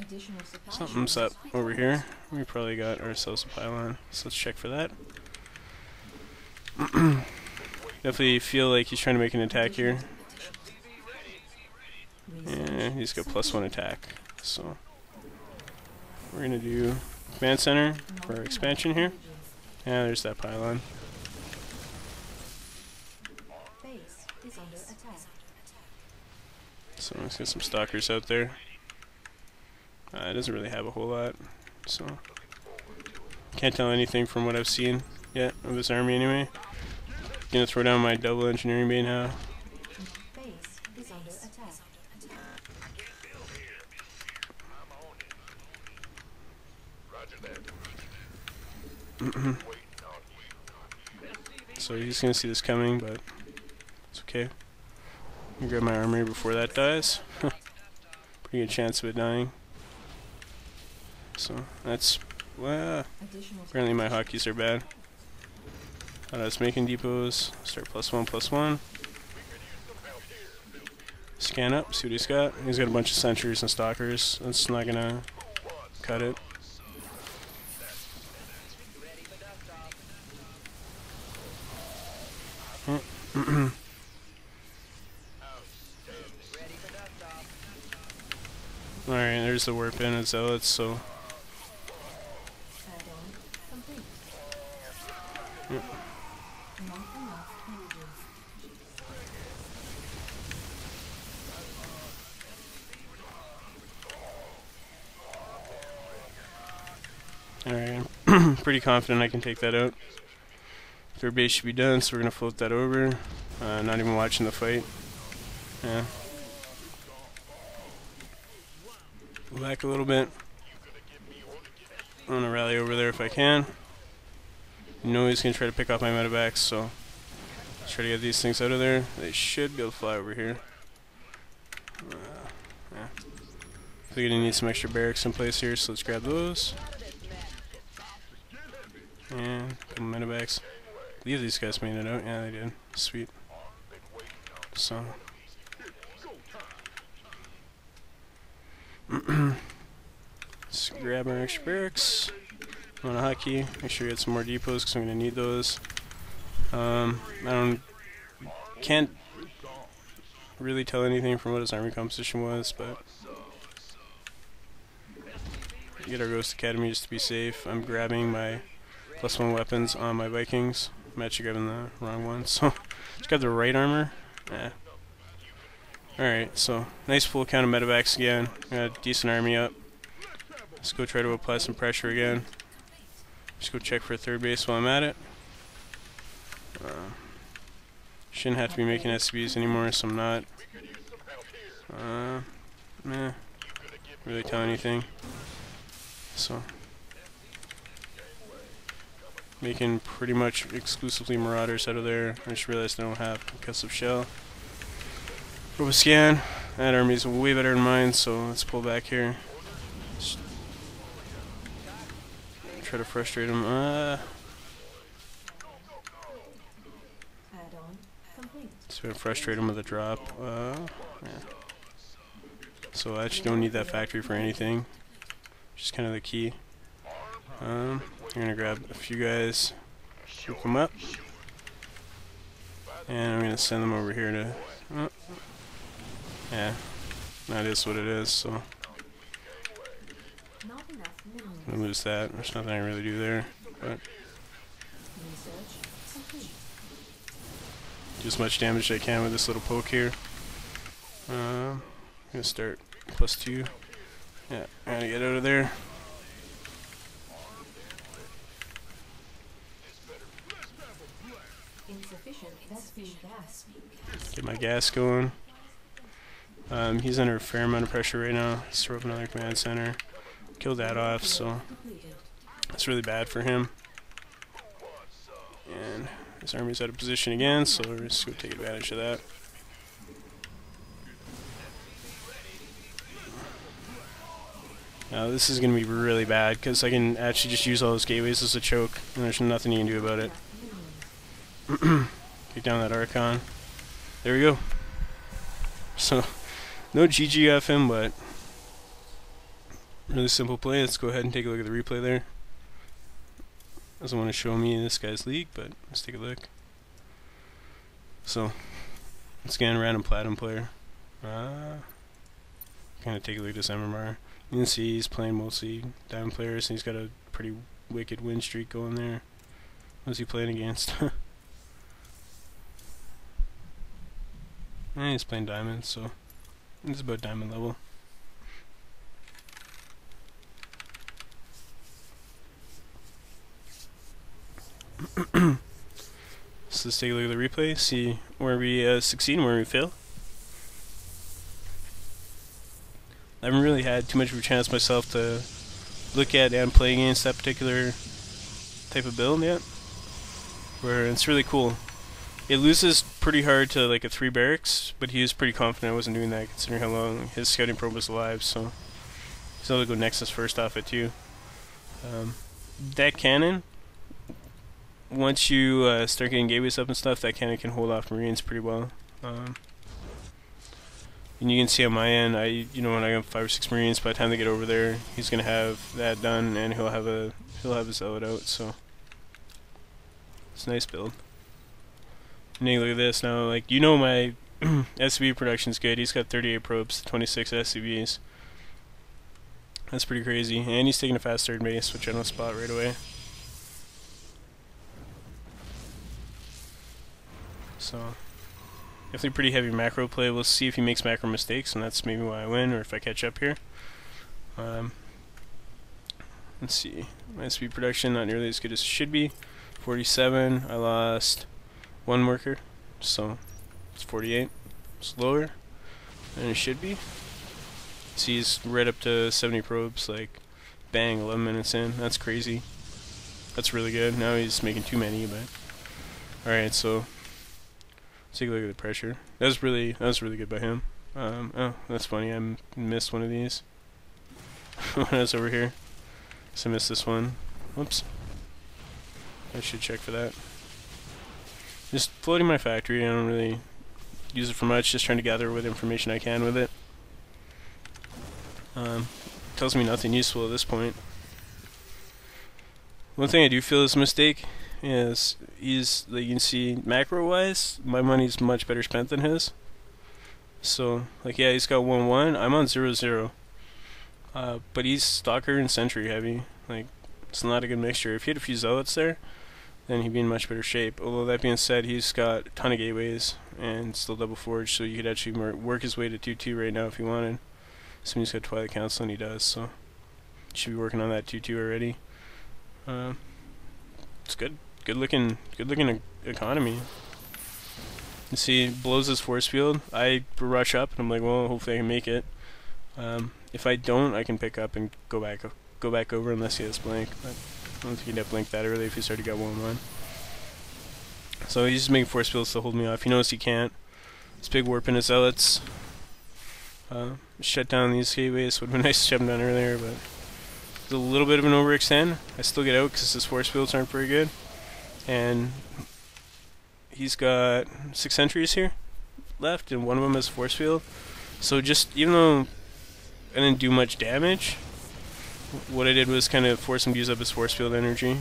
something's up over here. We probably got ourselves a pylon, so let's check for that. Definitely feel like he's trying to make an attack here. Yeah, he's got +1 attack, so we're gonna do command center for our expansion here. Yeah, there's that pylon. base is under attack. So let's get some stalkers out there. It doesn't really have a whole lot, so can't tell anything from what I've seen yet of his army anyway. Gonna throw down my double engineering bay now. Base is under attack. So he's gonna see this coming, but it's okay. Let me grab my armory before that dies. Pretty good chance of it dying. So that's apparently my hotkeys are bad. Thought I was making depots. Start +1/+1. Scan up, see what he's got. He's got a bunch of sentries and stalkers. That's not gonna cut it. Alright, there's the warp in and zealots, so alright, I'm pretty confident I can take that out. Third base should be done, so we're gonna float that over. Not even watching the fight. Yeah. Go back a little bit. I'm gonna rally over there if I can. You know he's gonna try to pick off my medevacs, so let's try to get these things out of there. They should be able to fly over here. Yeah. We're gonna need some extra barracks in place here, so let's grab those. And a couple medevacs. I believe these guys made it out. Yeah, they did. Sweet. So let's grab our extra barracks. On a hotkey. Make sure you get some more depots because I'm gonna need those. Can't really tell anything from what his army composition was, but get our Ghost Academy just to be safe. I'm grabbing my +1 weapons on my Vikings. I'm actually grabbing the wrong one, so just got the right armor. Yeah. Alright, so nice full count of medevacs again. Got a decent army up. Let's go try to apply some pressure again. Just go check for a third base while I'm at it. Shouldn't have to be making SCBs anymore, so I'm not. Meh, really tell anything. So, making pretty much exclusively Marauders out of there. I just realized I don't have concussive shell. Robo scan. That army's way better than mine, so let's pull back here. Just try to frustrate him. Add-on complete. Just gonna frustrate him with a drop. Yeah. So I actually don't need that factory for anything. Just kind of the key. I'm gonna grab a few guys, shoot them up, and I'm gonna send them over here to. Yeah, that is what it is. So Not enough minerals. I'm gonna lose that. There's nothing I really do there, but Research complete. do as much damage as I can with this little poke here. I'm gonna start +2. Yeah, I gotta get out of there. Insufficient Vespene gas. Get my gas going. He's under a fair amount of pressure right now. Let's throw up another command center. Kill that off, so Completed. that's really bad for him. And his army's out of position again, so we're just gonna take advantage of that. Now this is gonna be really bad because I can actually just use all those gateways as a choke, and there's nothing you can do about it. Kick down that Archon. There we go. So, no GG off him, but really simple play. Let's go ahead and take a look at the replay there. Doesn't want to show me this guy's league, but let's take a look. So, once again, random platinum player. Kind of take a look at this MMR. You can see he's playing mostly diamond players, and he's got a pretty wicked win streak going there. Who's he playing against? And he's playing diamond, so it's about diamond level. So let's take a look at the replay, see where we succeed and where we fail. I haven't really had too much of a chance myself to look at and play against that particular type of build yet, where it's really cool. It loses pretty hard to like a 3 barracks, but he was pretty confident I wasn't doing that considering how long his scouting probe was alive, so he's able to go Nexus first off it too. That cannon, once you start getting gateways up and stuff, that cannon can hold off Marines pretty well. And you can see on my end, when I have 5 or 6 Marines, by the time they get over there, he's gonna have that done, and he'll have his zealot out. So it's a nice build. And you look at this now, like my SCV production's good. He's got 38 probes, 26 SCVs. That's pretty crazy, and he's taking a fast third base, which I don't spot right away. So. Definitely pretty heavy macro play. We'll see if he makes macro mistakes, and that's maybe why I win, or if I catch up here. Let's see. My speed production, not nearly as good as it should be. 47. I lost 1 worker, so it's 48. It's lower than it should be. See, he's right up to 70 probes, like, bang, 11 minutes in. That's crazy. That's really good. Now he's making too many, but... Alright, so... Let's take a look at the pressure. That was really good by him. Oh, that's funny. I missed one of these. When I was over here, so I missed this one. Whoops. I should check for that. Just floating my factory. I don't really use it for much. Just trying to gather what information I can with it. Tells me nothing useful at this point. One thing I do feel is a mistake is you can see macro wise my money's much better spent than his. So like, yeah, he's got 1-1, I'm on 0-0, but he's stalker and sentry heavy. Like, it's not a good mixture. If he had a few zealots there, then he'd be in much better shape. Although that being said, he's got a ton of gateways and still double forge, so you could actually work his way to 2-2 right now if you wanted. So he's got Twilight Council, and he does, so should be working on that 2-2 already. It's good. Good looking economy. You see, blows his force field. I rush up, and I'm like, well, hopefully I can make it. If I don't, I can pick up and go back over unless he has blink. But I don't think he'd have blink that early if he's already got 1-1. So he's just making force fields to hold me off. He knows he can't. This big warp in his zealots. Shut down these gateways. Would have been nice to shut them down earlier, but it's a little bit of an overextend. I still get out because his force fields aren't very good. And he's got 6 sentries here left, and one of them has force field. So just, even though I didn't do much damage, what I did was kind of force him to use up his force field energy.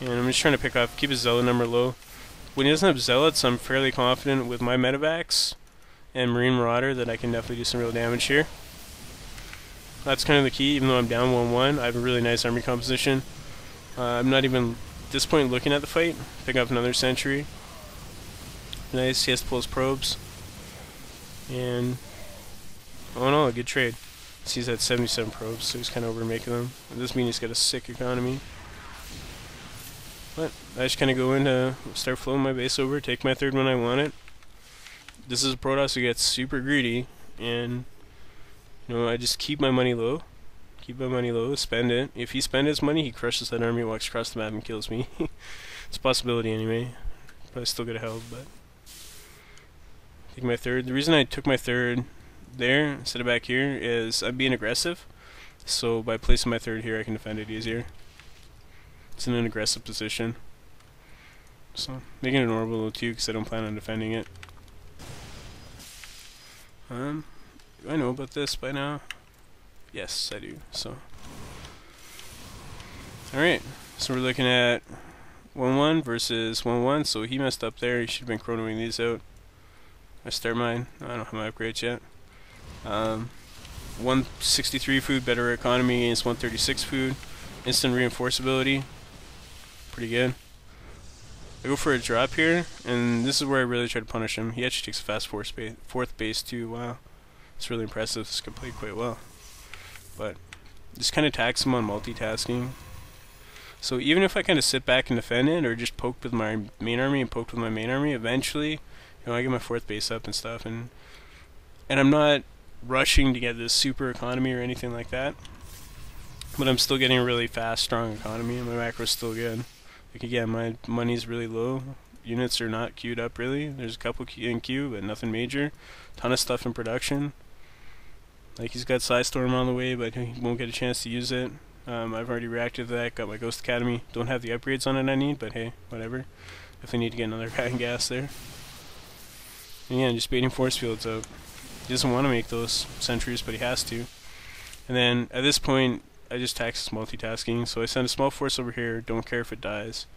And I'm just trying to keep his zealot number low. When he doesn't have zealots, I'm fairly confident with my medevacs and Marine Marauder that I can definitely do some real damage here. That's kind of the key. Even though I'm down 1-1, I have a really nice army composition. I'm not even at this point looking at the fight. Pick up another sentry. Nice, he has to pull his probes. And all in all, a good trade. He's at 77 probes, so he's kind of overmaking them. It does mean he's got a sick economy. But I just kind of go in to start flowing my base over, take my third when I want it. This is a Protoss who gets super greedy, and I just keep my money low. Spend it. If he spends his money, he crushes that army, walks across the map, and kills me. It's a possibility anyway. Probably still get held, but take my third. The reason I took my third there instead of back here is I'm being aggressive. So by placing my third here, I can defend it easier. It's in an aggressive position. So making it orbital too, because I don't plan on defending it. Do I know about this by now? Yes, I do. So, alright. So we're looking at 1-1 versus 1-1. So he messed up there. He should have been chronoing these out. I start mine. I don't have my upgrades yet. 163 food, better economy against 136 food. Instant reinforceability. Pretty good. I go for a drop here, and this is where I really try to punish him. He actually takes a fast fourth base too. Wow. It's really impressive. This could play quite well. But just kind of tax him on multitasking. So even if I kind of sit back and defend it, or just poke with my main army and poke with my main army, eventually, I get my fourth base up and stuff, and I'm not rushing to get this super economy or anything like that. But I'm still getting a really fast, strong economy, and my macro's still good. Like again, my money's really low. Units are not queued up really. There's a couple in queue, but nothing major. Ton of stuff in production. Like he's got Psystorm on the way, but he won't get a chance to use it. I've already reacted to that. Got my Ghost Academy. Don't have the upgrades on it I need, but hey, whatever. If I need to get another guy in gas there. And yeah, just baiting force fields out. He doesn't want to make those sentries, but he has to. And then at this point, I just tax his multitasking. So I send a small force over here. Don't care if it dies,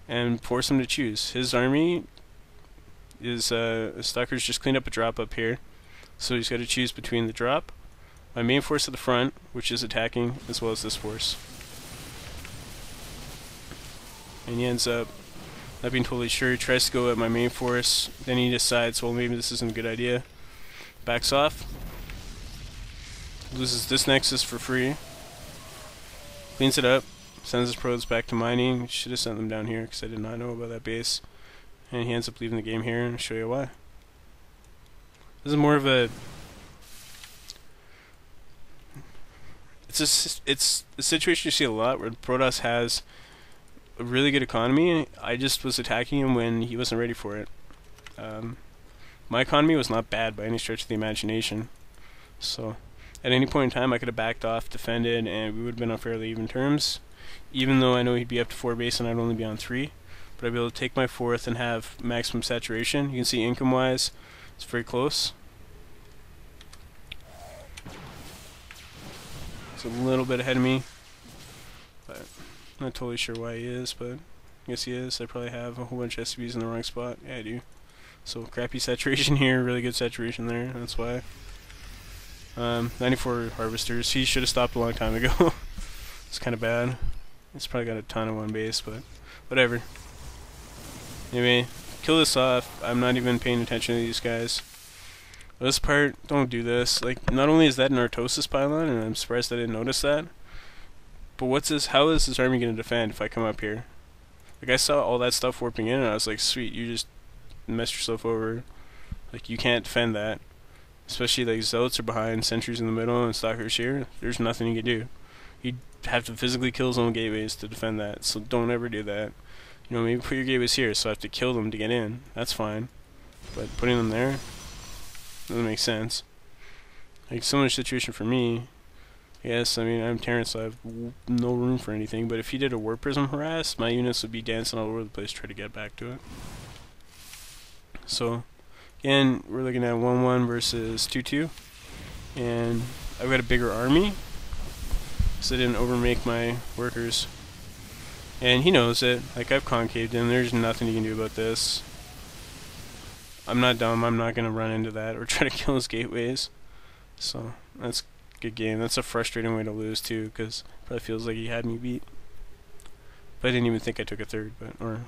and force him to choose. His army is Stalker's just cleaned up a drop up here, so he's got to choose between the drop, my main force at the front, which is attacking, as well as this force. And he ends up not being totally sure. He tries to go at my main force, then he decides, well, maybe this isn't a good idea. Backs off. Loses this nexus for free. Cleans it up. Sends his probes back to mining. Should have sent them down here because I did not know about that base. And he ends up leaving the game here, and I'll show you why. This is more of a... It's a situation you see a lot where Protoss has a really good economy. I just was attacking him when he wasn't ready for it. My economy was not bad by any stretch of the imagination. So at any point in time I could have backed off, defended, and we would have been on fairly even terms. Even though I know he'd be up to 4 base and I'd only be on 3. But I'd be able to take my 4th and have maximum saturation. You can see income wise, it's very close. It's a little bit ahead of me, but I'm not totally sure why he is, but I guess he is. I probably have a whole bunch of SCVs in the wrong spot. Yeah, I do. So crappy saturation here, really good saturation there, that's why. 94 harvesters. He should have stopped a long time ago. It's kind of bad. It's probably got a ton of 1 base, but whatever. Anyway, kill this off. I'm not even paying attention to these guys. This part, don't do this. Like, not only is that an Artosis pylon, and I'm surprised I didn't notice that, but what's this? How is this army going to defend if I come up here? Like, I saw all that stuff warping in, and I was like, sweet, you just mess yourself over. Like, you can't defend that. Especially like zealots are behind, sentries in the middle, and stalkers here. There's nothing you can do. You have to physically kill zone gateways to defend that. So don't ever do that. You know, maybe put your gateways here, so I have to kill them to get in. That's fine. But putting them there doesn't make sense. Like, similar situation for me. Yes, I mean, I'm Terrence, so I have no room for anything. But if he did a warp prism harass, my units would be dancing all over the place trying to get back to it. So, again, we're looking at 1-1 versus 2-2. And I've got a bigger army, so I didn't overmake my workers. And he knows it. Like, I've concaved him. There's nothing you can do about this. I'm not dumb. I'm not going to run into that or try to kill his gateways. So, that's a good game. That's a frustrating way to lose, too, because it probably feels like he had me beat. But I didn't even think I took a third. Or,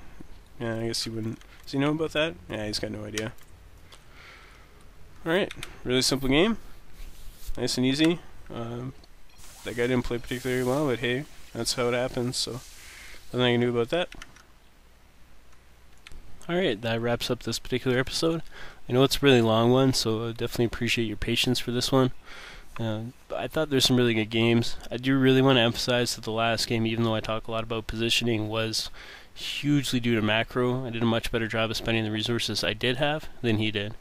yeah, I guess he wouldn't. Does he know about that? Yeah, he's got no idea. Alright, really simple game. Nice and easy. That guy didn't play particularly well, but hey, that's how it happens, so nothing I can do about that. Alright, that wraps up this particular episode. I know it's a really long one, so I definitely appreciate your patience for this one. I thought there's some really good games. I do really want to emphasize that the last game, even though I talk a lot about positioning, was hugely due to macro. I did a much better job of spending the resources I did have than he did.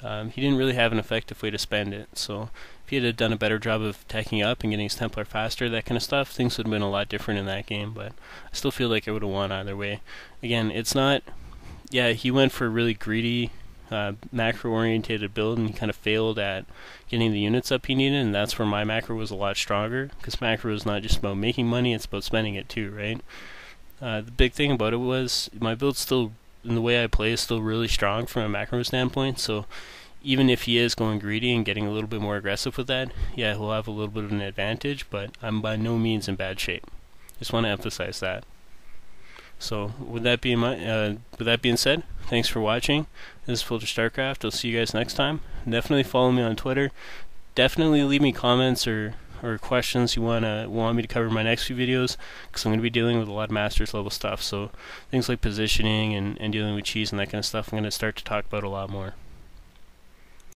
He didn't really have an effective way to spend it, so if he had done a better job of teching up and getting his Templar faster, that kind of stuff, things would have been a lot different in that game, but I still feel like I would have won either way. Again, it's not... Yeah, he went for a really greedy, macro-orientated build, and he kind of failed at getting the units up he needed, and that's where my macro was a lot stronger, because macro is not just about making money, it's about spending it too, right? The big thing about it was my build still, in the way I play, is still really strong from a macro standpoint, so even if he is going greedy and getting a little bit more aggressive with that, yeah, he'll have a little bit of an advantage, but I'm by no means in bad shape. Just want to emphasize that. So, with that being said, thanks for watching. This is Filter Starcraft. I'll see you guys next time. Definitely follow me on Twitter. Definitely leave me comments or questions you want me to cover in my next few videos, because I'm going to be dealing with a lot of Masters level stuff. So things like positioning and dealing with cheese and that kind of stuff, I'm going to start to talk about a lot more.